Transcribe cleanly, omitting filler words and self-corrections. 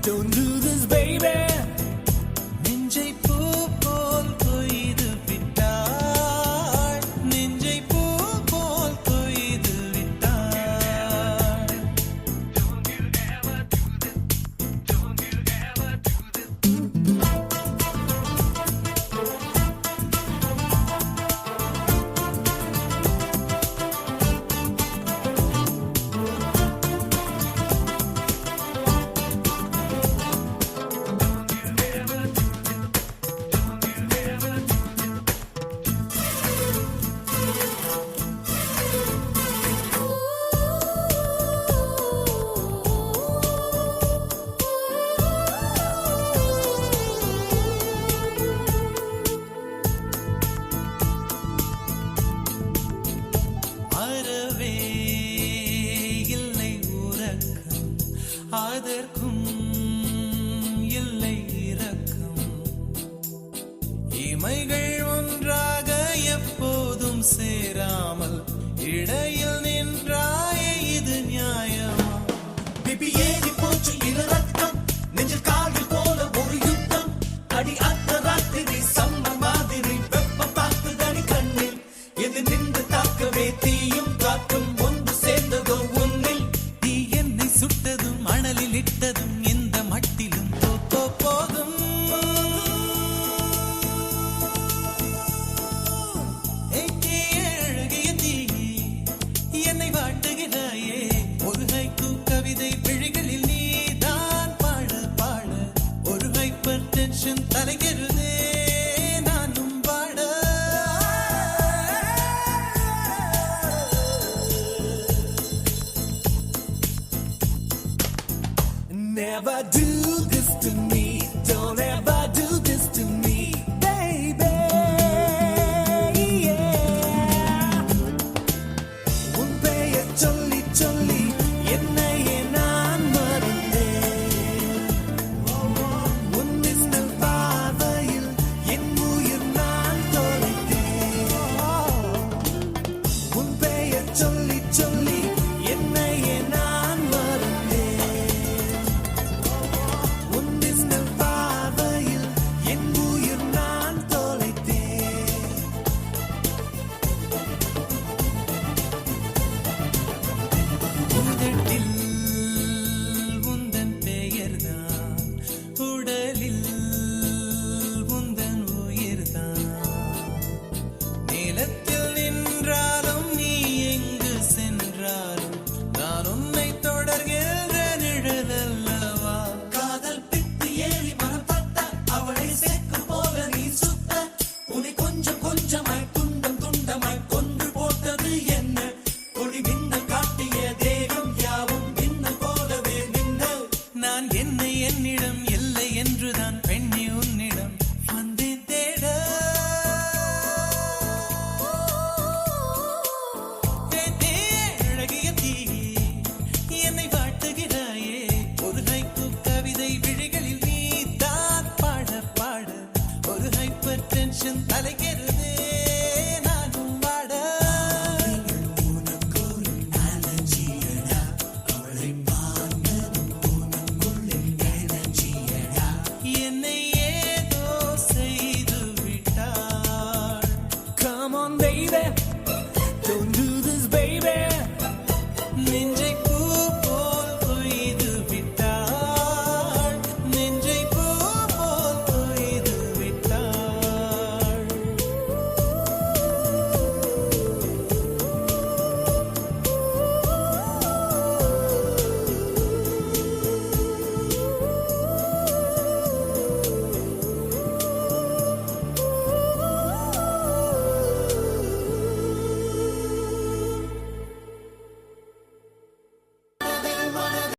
Don't do this, baby. நெஞ்சை பூ போல் கொய்து விட்டாள், நெஞ்சை பூ போல் கொய்து விட்டாள். Don't you ever do this, don't you ever do this. அறவே இல்லை உறக்கம், அதற்கும் இல்லை இரக்கம். இமைகள் ஒன்றாக எப்போதும் சேராமல் இடையில் நின்றாயே, இது நியாயமா? பிபி ஏறி போச்சு இரு ரத்தம், நெஞ்சில் காலில் போல ஒரு யுத்தம். அடி அந்த ராத்திரி சம்ம மாதிரி வெப்பம் தாக்குதடி கண்ணில். எது நின்று தாக்கவே தீயும் காற்றும் ஒன்று சேர்ந்ததோ உன்னில். நீ என்னை சுட்டதும் மணலில் இட்டதும் இந்த மட்டிலும் போகும். எங்கே அழகிய தீயே, என்னை வாட்டுகிறாயே. ஒரு ஹைக்கூ கவிதை விழிகளில் நீதான் பாட பாட, ஒரு ஹைப்பர் டென்ஷன் தலைகிறதே நானும் பாட. Never do this to me, don't ever do this to me, baby. Yeah. உன் பெயர் சொல்லி சொல்லி என்னையே நான் மறந்தேன். உன் மின்னல் பார்வையில் என் உயிர் நான் தொலைத்தேன். உன் பெயர் சொல்லி சொல்லி என்னையே நான் மறந்தேன். உன் மின்னல் பார்வையில் என் உயிர் நான் தொலைத்தேன். உதட்டில் உந்தன் பெயர்தான், உடலில் உந்தன் உயிர்தான். நிலத்தில் நின்றாலும் நீ எங்கு சென்றாலும் நான் உன்னை தொடர்கின்ற நிழல் அல்லவா? காதல் பித்து ஏறி மரப்பட்ட அவளை சேர்க்கும் போல நீ சுத்த. உன்னை கொஞ்சம் கொஞ்சமாய் துண்டம் துண்டமாய் கொன்று போட்டது என்ன? கொடி மின்னல் காட்டிய தேகம் யாவும் மின்னல் போலவே மின்னல். நான் என்னை என்னிடம்